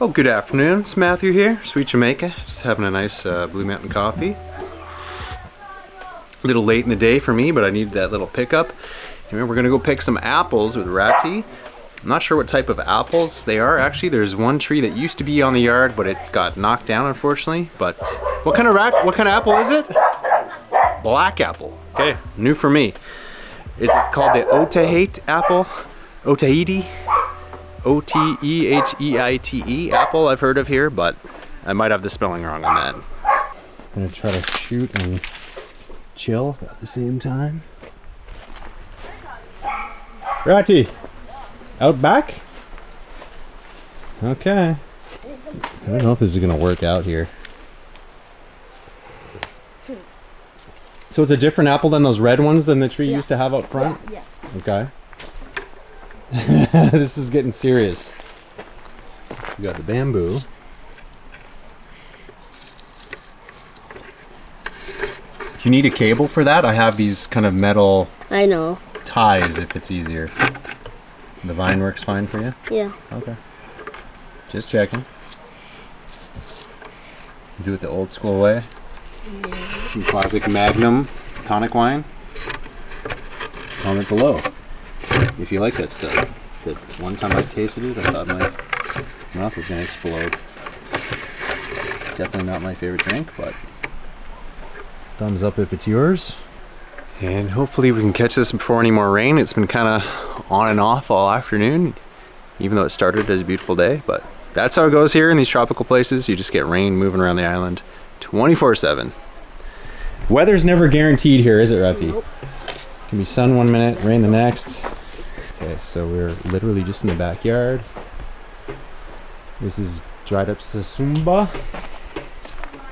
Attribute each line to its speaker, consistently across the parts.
Speaker 1: Oh, good afternoon. It's Matthew here, Sweet Jamaica. Just having a nice Blue Mountain coffee. A little late in the day for me, but I needed that little pickup. Anyway, we're gonna go pick some apples with Ratty. I'm not sure what type of apples they are actually. There's one tree that used to be on the yard, but it got knocked down unfortunately. But what kind of apple is it? Black apple. Okay, new for me. Is it called the Otaheite apple? Otaheite? O-T-E-H-E-I-T-E apple I've heard of here, but I might have the spelling wrong on that. I'm gonna try to shoot and chill at the same time. Ratty, out back? Okay. I don't know if this is gonna work out here. So it's a different apple than those red ones than the tree used to have out front?
Speaker 2: Yeah.
Speaker 1: Okay. This is getting serious. So we got the bamboo. Do you need a cable for that? I have these kind of metal ties if it's easier. The vine works fine for you?
Speaker 2: Yeah.
Speaker 1: Okay. Just checking. Do it the old school way. Yeah. Some classic Magnum tonic wine. Comment below if you like that stuff. That one time I tasted it, I thought my mouth was gonna explode. Definitely not my favorite drink, but thumbs up if it's yours. And hopefully we can catch this before any more rain. It's been kind of on and off all afternoon, even though it started as a beautiful day, but that's how it goes here in these tropical places. You just get rain moving around the island 24/7. Weather's never guaranteed here, is it, Ratty?
Speaker 2: Nope.
Speaker 1: Can be sun one minute, rain the next. Okay, so we're literally just in the backyard. This is dried up Sasumba.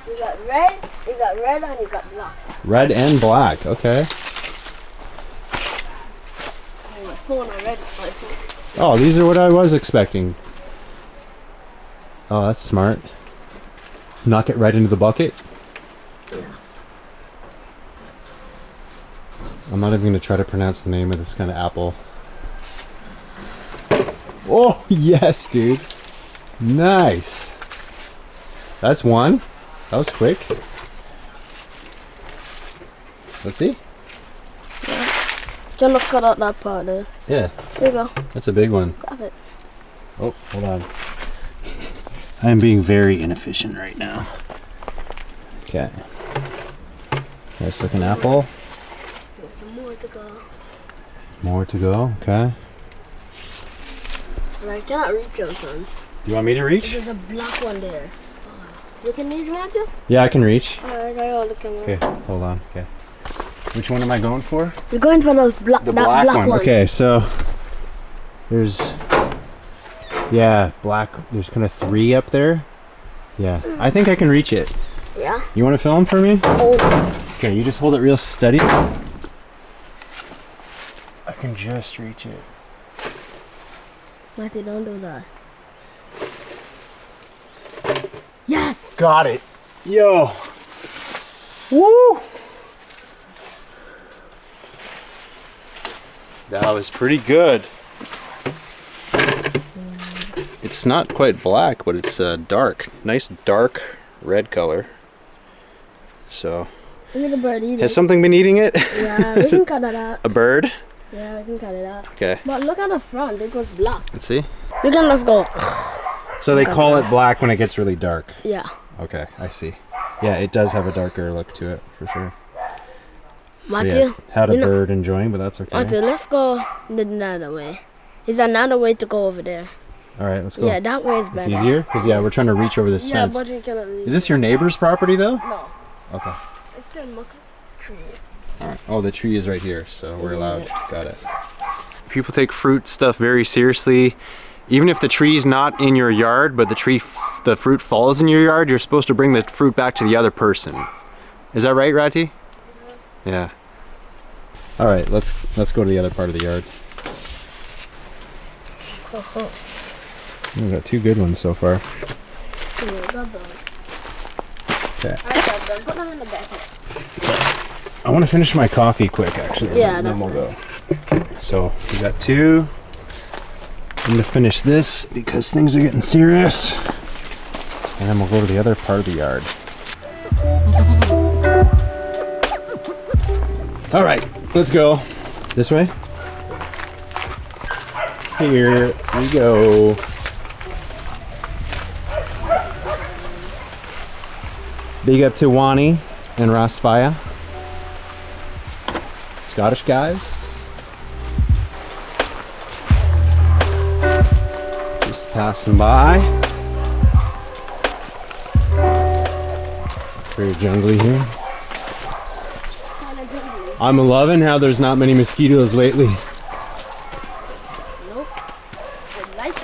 Speaker 2: You got red, and you got black.
Speaker 1: Red and black, okay. Oh, these are what I was expecting. Oh, that's smart. Knock it right into the bucket. I'm not even going to try to pronounce the name of this kind of apple. Oh, yes, dude. Nice. That's one. That was quick. Let's see.
Speaker 2: Yeah. Just cut out that part there.
Speaker 1: Yeah.
Speaker 2: There you go.
Speaker 1: That's a big one.
Speaker 2: Grab it.
Speaker 1: Oh, hold on. I'm being very inefficient right now. Okay. Nice looking apple.
Speaker 2: More to go.
Speaker 1: More to go, okay.
Speaker 2: But I cannot reach those ones.
Speaker 1: You want me to reach?
Speaker 2: There's a black one there. You can reach, Matthew?
Speaker 1: Yeah, I can reach.
Speaker 2: Alright, I got the camera.
Speaker 1: Okay, hold on. Okay. Which one am I going for?
Speaker 2: We're going for those the black one.
Speaker 1: Okay, so there's black. There's kind of 3 up there. Yeah, I think I can reach it.
Speaker 2: Yeah.
Speaker 1: You want to film for me?
Speaker 2: Oh.
Speaker 1: Okay, you just hold it real steady. I can just reach it.
Speaker 2: Matthew, don't do that. Yes!
Speaker 1: Got it. Yo. Woo! That was pretty good. It's not quite black, but it's dark. Nice dark red color. So.
Speaker 2: Look at the bird eating.
Speaker 1: Has something been eating it?
Speaker 2: Yeah, we can cut it out.
Speaker 1: A bird?
Speaker 2: Yeah, we can cut it out.
Speaker 1: Okay.
Speaker 2: But look at the front, it was black.
Speaker 1: Let's see.
Speaker 2: We can just go.
Speaker 1: So they call it black when it gets really dark.
Speaker 2: Yeah.
Speaker 1: Okay, I see. Yeah, it does have a darker look to it, for sure.
Speaker 2: Matthew,
Speaker 1: so yes, had a bird enjoying, but that's okay.
Speaker 2: Matthew, let's go another way. Is another way to go over there?
Speaker 1: All right, let's go.
Speaker 2: Yeah, that way is better.
Speaker 1: It's easier? Because, yeah, we're trying to reach over this fence.
Speaker 2: But we cannot reach.
Speaker 1: Is this your neighbor's property, though?
Speaker 2: No.
Speaker 1: Okay.
Speaker 2: It's the MOKKO tree.
Speaker 1: All right. Oh, the tree is right here, so we're allowed. Got it. People take fruit stuff very seriously. Even if the tree's not in your yard, but the fruit falls in your yard, you're supposed to bring the fruit back to the other person. Is that right, Ratty? Yeah. All right, let's go to the other part of the yard. We've got 2 good ones so far. Okay.
Speaker 2: Put them in the bucket.
Speaker 1: I want to finish my coffee quick, actually.
Speaker 2: Yeah,
Speaker 1: and then we'll go. So we got 2. I'm gonna finish this because things are getting serious. And then we'll go to the other part of the yard. All right, let's go. This way? Here we go. Big up to Wani and Rasfaya. Scottish guys. Just passing by. It's very jungly here. I'm loving how there's not many mosquitoes lately.
Speaker 2: Nope. I like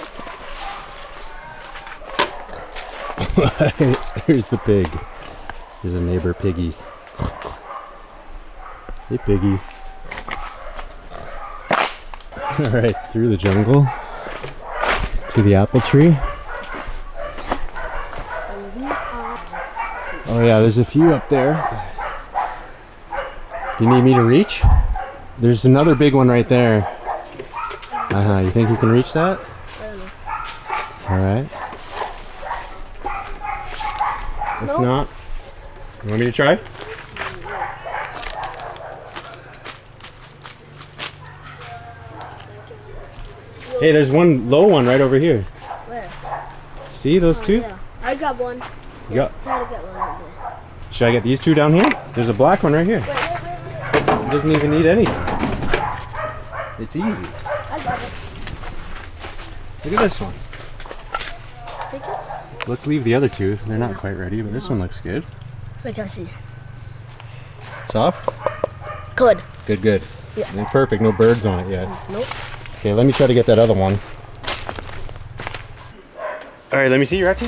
Speaker 2: it.
Speaker 1: Here's the pig. There's a neighbor piggy. Hey piggy. Alright, through the jungle to the apple tree. Oh yeah, there's a few up there. Do you need me to reach? There's another big one right there. You think you can reach that? Alright. If not, you want me to try? Hey, there's one low one right over here.
Speaker 2: Where?
Speaker 1: See those two?
Speaker 2: Yeah. I got one.
Speaker 1: You got?
Speaker 2: Try to get one right there.
Speaker 1: Should I get these two down here? There's a black one right here.
Speaker 2: Wait.
Speaker 1: It doesn't even need anything. It's easy.
Speaker 2: I got it.
Speaker 1: Look at this one.
Speaker 2: Take it?
Speaker 1: Let's leave the other two. They're not quite ready, but this one looks good.
Speaker 2: Wait, can I see?
Speaker 1: Soft?
Speaker 2: Good.
Speaker 1: Good, good.
Speaker 2: Yeah.
Speaker 1: And perfect. No birds on it yet.
Speaker 2: Nope.
Speaker 1: Okay, let me try to get that other one. All right, let me see your Ratty.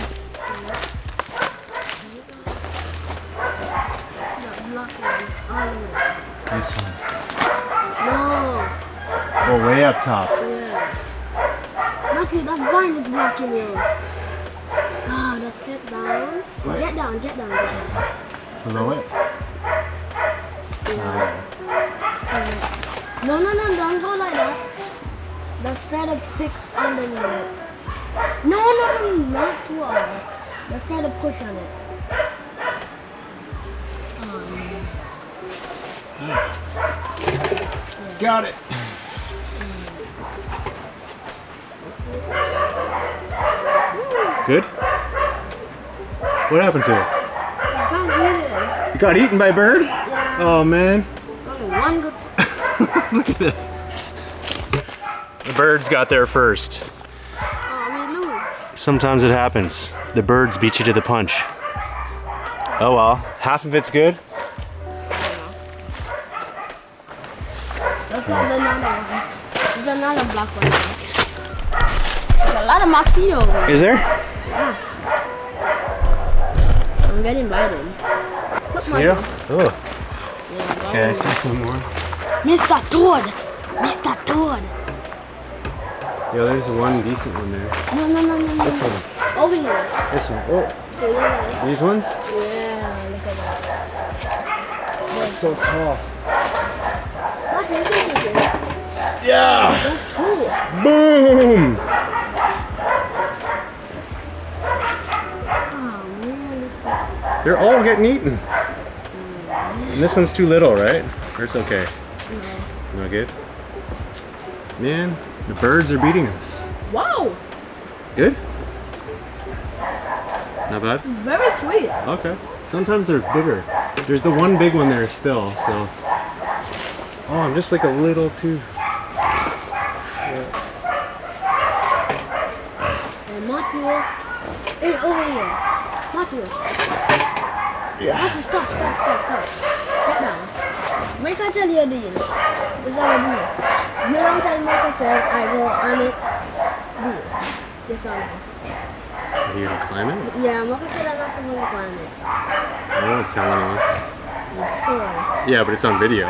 Speaker 1: This one.
Speaker 2: No.
Speaker 1: Oh, way up top.
Speaker 2: Yeah. Lucky that vine is blocking you. Ah, let's get down.
Speaker 1: What?
Speaker 2: Get down, get down, get down.
Speaker 1: Below it?
Speaker 2: No, don't go like that. Let's try to pick underneath it. No, not too hard. Let's try to push on it.
Speaker 1: Got it. Good? What happened to it?
Speaker 2: I can't eat it.
Speaker 1: You got eaten by a bird?
Speaker 2: Yeah.
Speaker 1: Oh man.
Speaker 2: Only one good.
Speaker 1: Look at this. The birds got there first.
Speaker 2: Oh, we lose.
Speaker 1: Sometimes it happens. The birds beat you to the punch. Oh well, half of it's good.
Speaker 2: There's another one. There's another black one. There's a lot of mosquitoes.
Speaker 1: Is there?
Speaker 2: Yeah. I'm getting bited. Look,
Speaker 1: Yeah. Oh.
Speaker 2: Yeah,
Speaker 1: Okay, I see some more.
Speaker 2: Mr. Toad! Mr. Toad!
Speaker 1: Yo, there's one decent one there.
Speaker 2: No.
Speaker 1: This one.
Speaker 2: Over here.
Speaker 1: This one. Oh,
Speaker 2: Okay, yeah.
Speaker 1: these ones?
Speaker 2: Yeah, look at that.
Speaker 1: That's so tall.
Speaker 2: What do you think it is?
Speaker 1: Yeah!
Speaker 2: That's cool.
Speaker 1: Boom!
Speaker 2: Oh man, this
Speaker 1: They're all getting eaten. And this one's too little, right? Or it's okay?
Speaker 2: is
Speaker 1: Not good? Man, the birds are beating us.
Speaker 2: Wow!
Speaker 1: Good? Not bad?
Speaker 2: It's very sweet.
Speaker 1: Okay. Sometimes they're bigger. There's the one big one there still, so. Oh, I'm just like a little too.
Speaker 2: Hey, Matthew. Hey, over here. Matthew. Matthew, stop. Sit down. Make I tell you a deal. This is our deal. You don't tell Michael says I go on it. Deal. Yes or no?
Speaker 1: Are you gonna climb it?
Speaker 2: Yeah, Michael said I'm not supposed to climb it.
Speaker 1: I won't tell anyone.
Speaker 2: You sure?
Speaker 1: Yeah, but it's on video.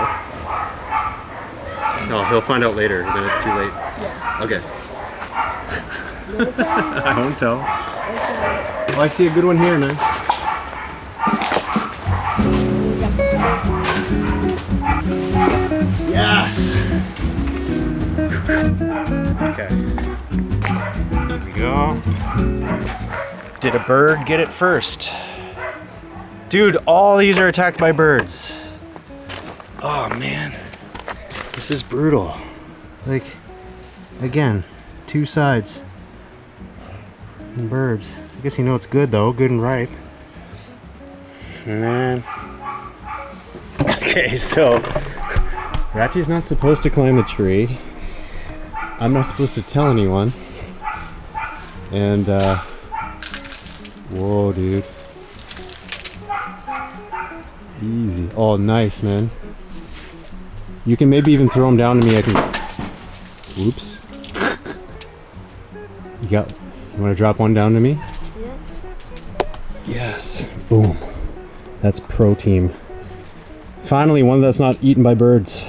Speaker 1: No, he'll find out later, then it's too late.
Speaker 2: Yeah.
Speaker 1: Okay.
Speaker 2: No telling.
Speaker 1: I won't tell.
Speaker 2: Okay.
Speaker 1: Oh, I see a good one here, man. Yes! Okay. Here we go. Did a bird get it first? Dude, all these are attacked by birds. Oh man, this is brutal. Like, again, two sides. And birds. I guess you know it's good though, good and ripe. Man. Okay, so Ratty's not supposed to climb the tree. I'm not supposed to tell anyone. And whoa, dude. Easy. Oh, nice, man. You can maybe even throw them down to me. I can. Whoops. You want to drop one down to me?
Speaker 2: Yeah.
Speaker 1: Yes. Boom. That's pro team. Finally, one that's not eaten by birds.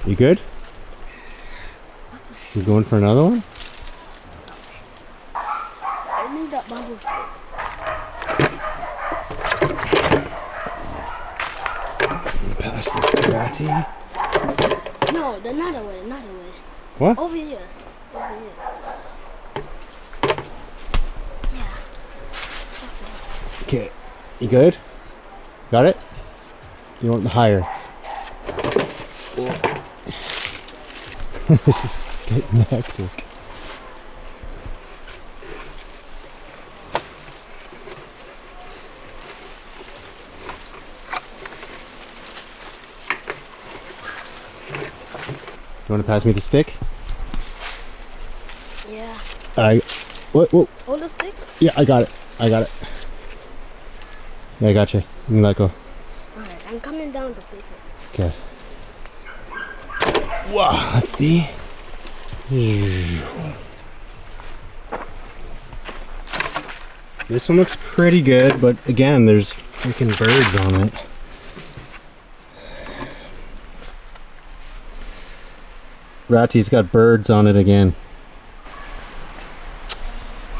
Speaker 1: You good? You going for another one?
Speaker 2: I need that bamboo stick.
Speaker 1: Pass this to Ratty.
Speaker 2: No, another way, another way.
Speaker 1: What?
Speaker 2: Over here. Over here. Yeah.
Speaker 1: Okay. You good? Got it? You want the higher? This is getting hectic. You want to pass me the stick?
Speaker 2: Yeah.
Speaker 1: What?
Speaker 2: Hold the stick?
Speaker 1: Yeah, I got it. I got it. Yeah, I got you. You can let go.
Speaker 2: Alright, I'm coming down to pick it.
Speaker 1: Okay. Wow, let's see. This one looks pretty good, but again, there's freaking birds on it. Ratty's got birds on it again.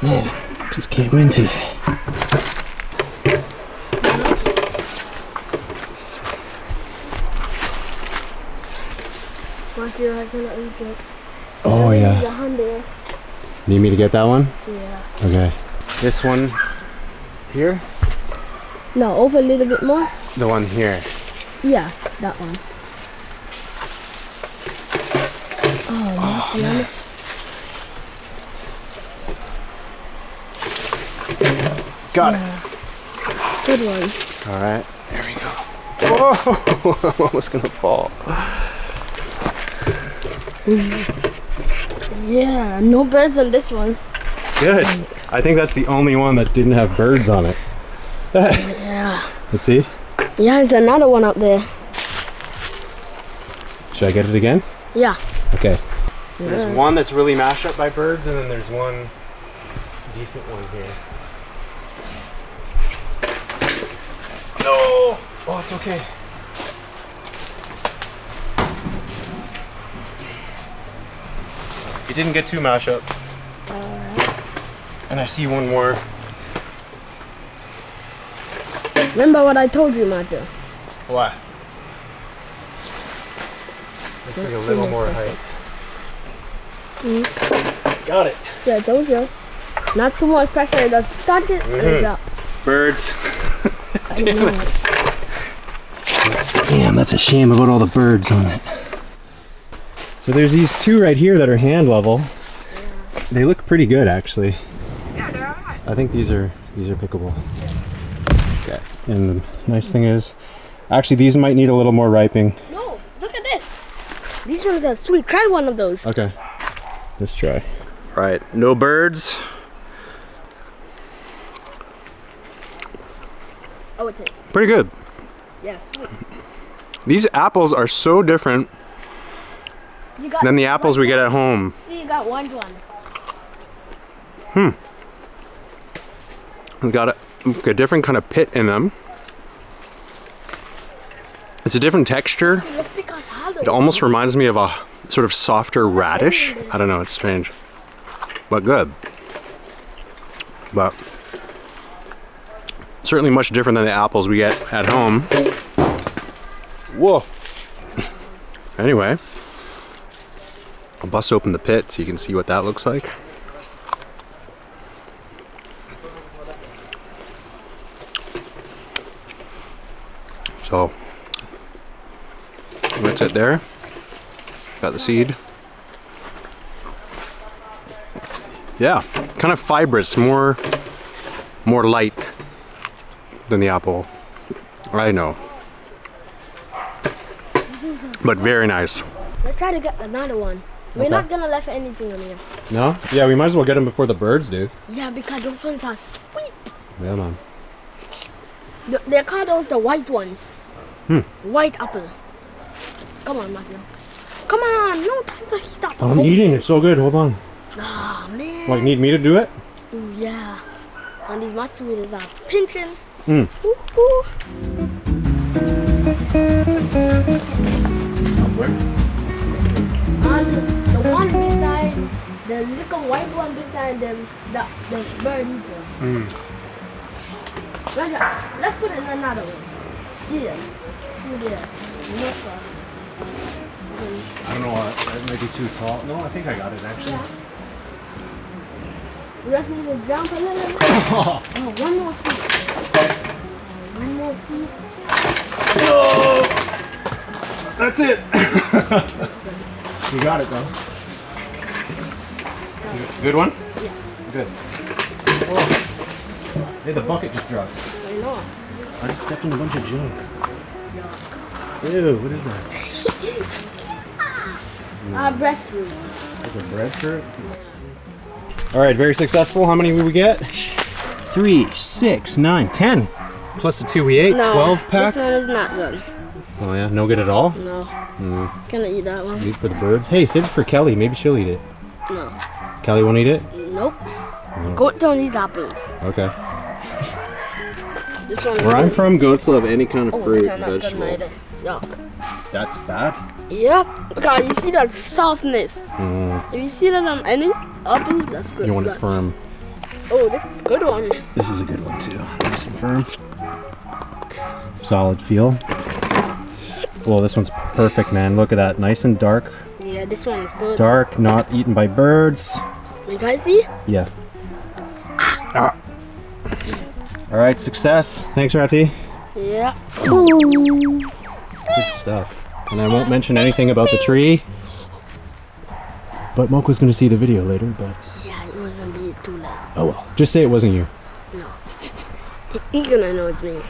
Speaker 1: Man, just can't win today.
Speaker 2: Matthew, I cannot reach it.
Speaker 1: Oh yeah.
Speaker 2: The hand there.
Speaker 1: Need me to get that one?
Speaker 2: Yeah.
Speaker 1: Okay. This one here?
Speaker 2: No, over a little bit more.
Speaker 1: The one here.
Speaker 2: Yeah, that one. Oh, Matthew.
Speaker 1: Got it.
Speaker 2: Good one.
Speaker 1: All right, there we go. Whoa, I'm almost gonna fall.
Speaker 2: Yeah, no birds on this one.
Speaker 1: Good. I think that's the only one that didn't have birds on it.
Speaker 2: Yeah.
Speaker 1: Let's see.
Speaker 2: Yeah, there's another one up there.
Speaker 1: Should I get it again?
Speaker 2: Yeah.
Speaker 1: Okay.
Speaker 2: Yeah.
Speaker 1: There's one that's really mashed up by birds, and then there's one decent one here. No! Oh, it's okay. It didn't get too mashed up. And I see one more.
Speaker 2: Remember what I told you, Matthew?
Speaker 1: What? Looks like a little more height. Got it.
Speaker 2: Yeah, I told you. Not too much pressure, just touch it and it's up.
Speaker 1: Birds. Damn
Speaker 2: know.
Speaker 1: it. Damn, that's a shame about all the birds on it. So there's these two right here that are hand level. They look pretty good actually.
Speaker 2: Yeah, they're alright.
Speaker 1: I think these are pickable. Okay. And the nice thing is, actually these might need a little more ripening.
Speaker 2: No, look at this. These ones are sweet. Try one of those.
Speaker 1: Okay. Let's try. Right. No birds.
Speaker 2: Oh, it is.
Speaker 1: Pretty good.
Speaker 2: Yeah, sweet.
Speaker 1: These apples are so different
Speaker 2: You got
Speaker 1: than the apples we get at home.
Speaker 2: See, you got one.
Speaker 1: They've got a different kind of pit in them. It's a different texture. It almost reminds me of a sort of softer radish. I don't know, it's strange. But good. But certainly much different than the apples we get at home. Whoa. Anyway, I'll bust open the pit so you can see what that looks like. So that's it there. Got the seed. Yeah, kind of fibrous, more light than the apple. I know. But very nice.
Speaker 2: Let's try to get another one. We're
Speaker 1: Okay.
Speaker 2: not gonna left anything on here.
Speaker 1: No? Yeah, we might as well get them before the birds do.
Speaker 2: Yeah, because those ones are sweet.
Speaker 1: Yeah, man.
Speaker 2: They call those the white ones. White apple. Come on, Matthew. Come on, no time to heat up.
Speaker 1: I'm eating. It's so good. Hold on.
Speaker 2: Ah, man.
Speaker 1: Like, need me to do it?
Speaker 2: Yeah. And these matsudas are pinching.
Speaker 1: Mm.
Speaker 2: Ooh, ooh. And the one beside, the little white one beside them, the bird eater.
Speaker 1: Mm.
Speaker 2: Let's put in another one. Yeah. Yeah. Not so.
Speaker 1: I don't know what. That might be too tall. No, I think I got it actually.
Speaker 2: Yeah. We just need to jump a little bit. Oh, one more feet. One more feet.
Speaker 1: Oh, that's it. You got it though. Good one?
Speaker 2: Yeah.
Speaker 1: Good. Oh. Hey, the bucket just dropped.
Speaker 2: I know.
Speaker 1: I just stepped in a bunch of junk.
Speaker 2: Yeah.
Speaker 1: Ew, what is that?
Speaker 2: Breadfruit.
Speaker 1: That's a breadfruit? Alright, very successful. How many did we get? 3, 6, 9, 10. Plus the 2 we ate,
Speaker 2: No,
Speaker 1: 12 pack.
Speaker 2: this one is not good.
Speaker 1: Oh yeah, no good at all?
Speaker 2: No.
Speaker 1: Mm.
Speaker 2: Can I eat that one?
Speaker 1: Eat for the birds. Hey, save it for Kelly. Maybe she'll eat it.
Speaker 2: No.
Speaker 1: Kelly won't eat it?
Speaker 2: Nope. Goats don't eat apples.
Speaker 1: Okay.
Speaker 2: This one is
Speaker 1: Where I'm
Speaker 2: good.
Speaker 1: from, goats love any kind of
Speaker 2: Oh,
Speaker 1: fruit,
Speaker 2: this one not good
Speaker 1: vegetable.
Speaker 2: neither. Yuck.
Speaker 1: That's bad?
Speaker 2: Yep. Because you see that softness.
Speaker 1: Mm.
Speaker 2: If you see that on any apple, that's good.
Speaker 1: You want it
Speaker 2: But-
Speaker 1: firm.
Speaker 2: Oh, this is a good one.
Speaker 1: This is a good one too. Nice and firm. Solid feel. Well, this one's perfect, man. Look at that. Nice and dark.
Speaker 2: Yeah, this one is good.
Speaker 1: Dark, not eaten by birds.
Speaker 2: You guys see?
Speaker 1: Yeah. Ah. All right, success. Thanks, Ratty.
Speaker 2: Yeah.
Speaker 1: Good stuff. And I won't mention anything about the tree. But Mokko's gonna see the video later, but
Speaker 2: Yeah, it wasn't be too late.
Speaker 1: oh well. Just say it wasn't you.
Speaker 2: No. He's gonna know it's me.